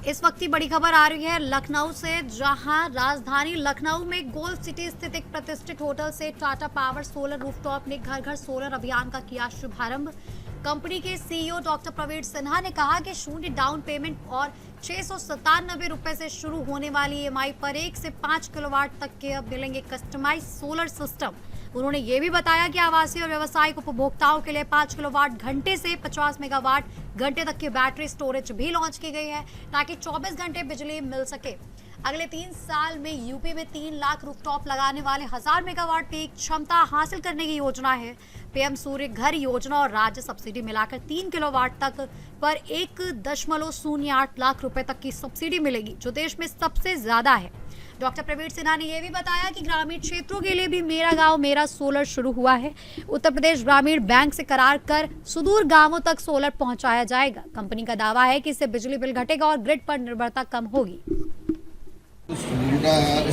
इस वक्त की बड़ी खबर आ रही है लखनऊ से, जहां राजधानी लखनऊ में गोल्ड सिटी स्थित एक प्रतिष्ठित होटल से टाटा पावर सोलर रूफटॉप ने घर घर सोलर अभियान का किया शुभारंभ। कंपनी के सीईओ डॉक्टर प्रवीण सिन्हा ने कहा कि शून्य डाउन पेमेंट और 697 रुपए से शुरू होने वाली ईएमआई पर 1 से 5 किलोवाट तक के अब मिलेंगे कस्टमाइज सोलर सिस्टम। उन्होंने ये भी बताया कि आवासीय और व्यावसायिक उपभोक्ताओं के लिए 5 किलोवाट घंटे से 50 मेगावाट घंटे तक की बैटरी स्टोरेज भी लॉन्च की गई है, ताकि 24 घंटे बिजली मिल सके। अगले 3 साल में यूपी में 3 लाख रूफटॉप लगाने वाले 1000 मेगावाट पीक क्षमता हासिल करने की योजना है। पीएम सूर्य घर योजना और राज्य सब्सिडी मिलाकर 3 किलोवाट तक पर 1.08 लाख रुपए तक की सब्सिडी मिलेगी, जो देश में सबसे ज्यादा है। डॉक्टर प्रवीण सिन्हा ने यह भी बताया कि ग्रामीण क्षेत्रों के लिए भी मेरा गांव मेरा सोलर शुरू हुआ है। उत्तर प्रदेश ग्रामीण बैंक से करार कर सुदूर गांवों तक सोलर पहुंचाया जाएगा। कंपनी का दावा है कि इससे बिजली बिल घटेगा और ग्रिड पर निर्भरता कम होगी।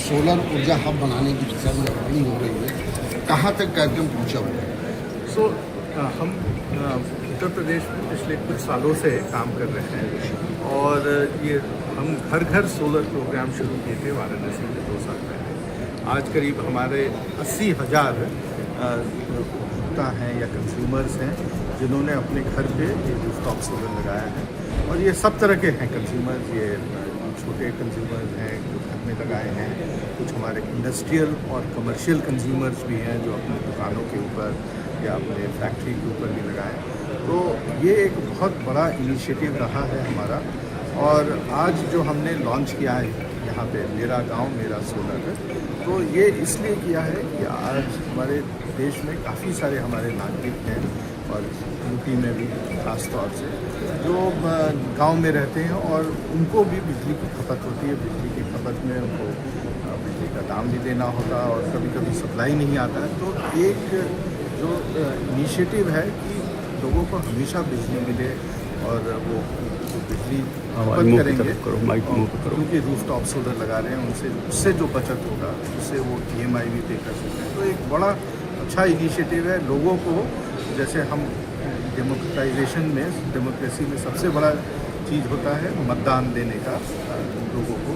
सोलर ऊर्जा हब बनाने की दिशा में रवानी हो रही है, कहाँ तक कार्यक्रम पहुँचा हुआ है? हम उत्तर प्रदेश में पिछले कुछ सालों से काम कर रहे हैं और ये हम घर घर सोलर प्रोग्राम शुरू किए थे वाराणसी में 2 साल पहले। आज करीब हमारे 80,000 उपभोक्ता हैं या कंज्यूमर्स हैं जिन्होंने अपने घर पे ये रूफटॉप सोलर लगाया है। और ये सब तरह के हैं कंज्यूमर्स, ये छोटे कंज्यूमर्स हैं जो घर में लगाए हैं, कुछ हमारे इंडस्ट्रियल और कमर्शियल कंज्यूमर्स भी हैं जो अपनी दुकानों के ऊपर या अपने फैक्ट्री के ऊपर भी लगाएं। तो ये एक बहुत बड़ा इनिशिएटिव रहा है हमारा। और आज जो हमने लॉन्च किया है यहाँ पे मेरा गांव मेरा सोलर, तो ये इसलिए किया है कि आज हमारे देश में काफ़ी सारे हमारे नागरिक हैं और यूपी में भी खास तौर से जो गांव में रहते हैं और उनको भी बिजली की खपत होती है। बिजली की खपत में उनको बिजली का दाम भी देना होता है और कभी कभी सप्लाई नहीं आता है। तो एक जो इनिशिएटिव है कि लोगों को हमेशा बिजली मिले और वो बिजली खपत करेंगे, क्योंकि रूफटॉप सोलर लगा रहे हैं उससे जो बचत होगा उससे वो ईएमआई भी पे कर सकते हैं। तो एक बड़ा अच्छा इनिशिएटिव है। लोगों को, जैसे हम डेमोक्रेसी में सबसे बड़ा चीज़ होता है मतदान देने का, लोगों को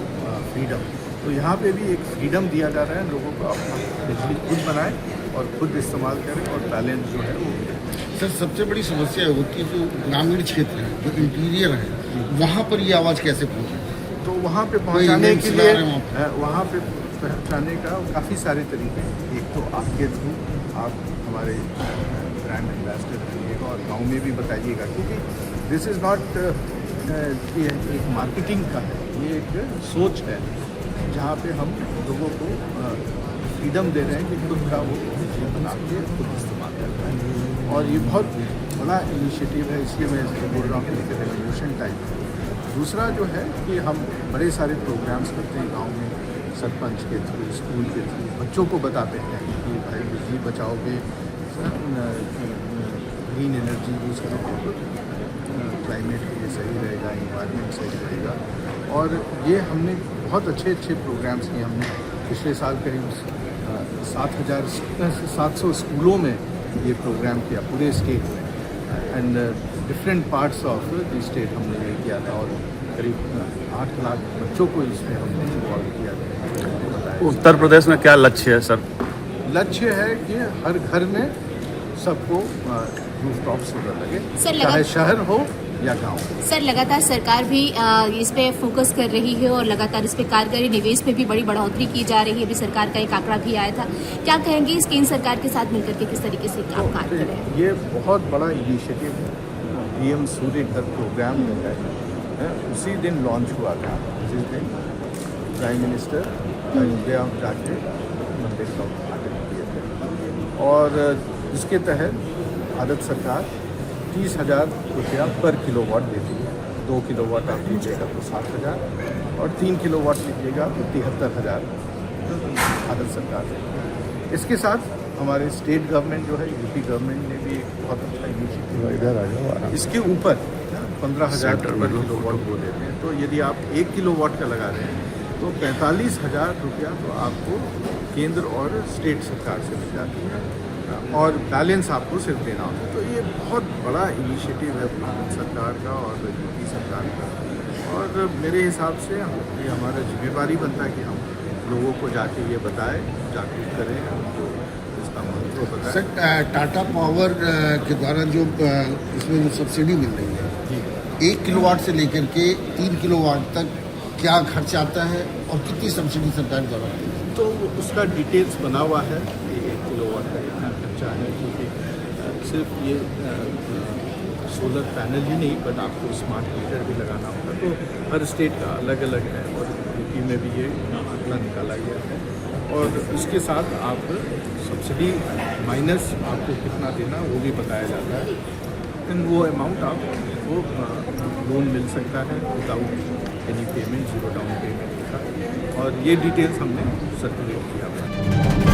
फ्रीडम, तो यहाँ पे भी एक फ्रीडम दिया जा रहा है लोगों को अपना बिजली खुद बनाएं और खुद इस्तेमाल करें और बैलेंस जो है वो मिले। सर, सबसे बड़ी समस्या होती है जो ग्रामीण क्षेत्र है, जो इंटीरियर है, वहाँ पर ये आवाज़ कैसे पहुँचे? तो वहाँ पे पहुँचाने के लिए वहाँ पे पहुँचाने का काफ़ी सारे तरीके हैं। एक तो आपके थ्रू आप हमारे ब्रांड एम्बेसडर बनिएगा और गाँव में भी बताइएगा, क्योंकि दिस इज़ नॉट एक मार्केटिंग का है, ये एक सोच है जहाँ पे हम लोगों को फ्रीडम दे रहे हैं कि खुद का वो बिजली बना के खुद इस्तेमाल कर रहे हैं। और ये बहुत बड़ा इनिशिएटिव है, इसलिए मैं इसको बोल रहा हूँ कि रेवोल्यूशन टाइप है। दूसरा जो है कि हम बड़े सारे प्रोग्राम्स करते हैं गांव में, सरपंच के थ्रू, स्कूल के थ्रू बच्चों को बताते हैं कि भाई बिजली बचाओगे, ग्रीन एनर्जी यूज़ करोगे तो क्लाइमेट के लिए सही रहेगा, इन्वायरमेंट सही रहेगा। और ये हमने बहुत अच्छे प्रोग्राम्स किए। हमने पिछले साल करीब 700 स्कूलों में ये प्रोग्राम किया पूरे स्टेट में, and different parts of the state हमने ये किया था और करीब 8 लाख बच्चों को इसमें हमने इन्वॉल्व किया था। उत्तर प्रदेश में क्या लक्ष्य है सर? लक्ष्य है कि हर घर में सबको रूफटॉप सोलर लगे, चाहे शहर हो या गांव। सर, लगातार सरकार भी इस पे फोकस कर रही है और लगातार इस पे कार्यकारी निवेश पे भी बड़ी बढ़ोतरी की जा रही है। अभी सरकार का एक आंकड़ा भी आया था, क्या कहेंगे इस केंद्र सरकार के साथ मिलकर के किस तरीके से काम कार्य कर रहे हैं? ये बहुत बड़ा इनिशिएटिव है, पीएम सूर्य घर प्रोग्राम जो है उसी दिन लॉन्च हुआ था, जिस दिन प्राइम मिनिस्टर अयोध्या जाके मंदिर का उद्घाटन किए थे। और इसके तहत भारत सरकार 30,000 रुपया पर किलोवाट देती है। 2 किलोवाट आप लीजिएगा तो 7,000 और 3 किलोवाट लीजिएगा तो 73,000 भारत सरकार देती है। इसके साथ हमारे स्टेट गवर्नमेंट जो है, यूपी गवर्नमेंट ने भी एक बहुत अच्छा इनिशिएटिव इधर आ जाओ, इसके ऊपर 15,000 पर किलोवाट वो देते हैं। तो यदि आप 1 किलोवाट का लगा रहे हैं तो 45,000 रुपया तो आपको केंद्र और स्टेट सरकार से मिल जाती है और बैलेंस आपको सिर्फ देना होता है। तो ये बहुत बड़ा इनिशिएटिव है भारत सरकार का और यूपी सरकार का, और और मेरे हिसाब से ये हमारा जिम्मेवारी बनता है कि हम लोगों को जाके ये बताएं, जागरूक करें, उनको इसका महत्व बताएं। सर टाटा पावर के द्वारा जो इसमें जो सब्सिडी मिल रही है 1 किलोवाट से लेकर के 3 किलोवाट तक क्या खर्च आता है और कितनी सब्सिडी सरकार द्वारा दी है? तो उसका डिटेल्स बना हुआ है कि 1 किलोवाट का कितना खर्चा है, क्योंकि सिर्फ ये सोलर पैनल ही नहीं बट आपको स्मार्ट मीटर भी लगाना होगा, तो हर स्टेट का अलग अलग है और यूपी में भी ये आंकड़ा निकाला गया है और उसके साथ आप सब्सिडी माइनस आपको कितना देना वो भी बताया जाता है। लेकिन वो अमाउंट आपको लोन मिल सकता है without any payment, 0 down payment का, और ये डिटेल्स हमने सर्कुलेट किया है।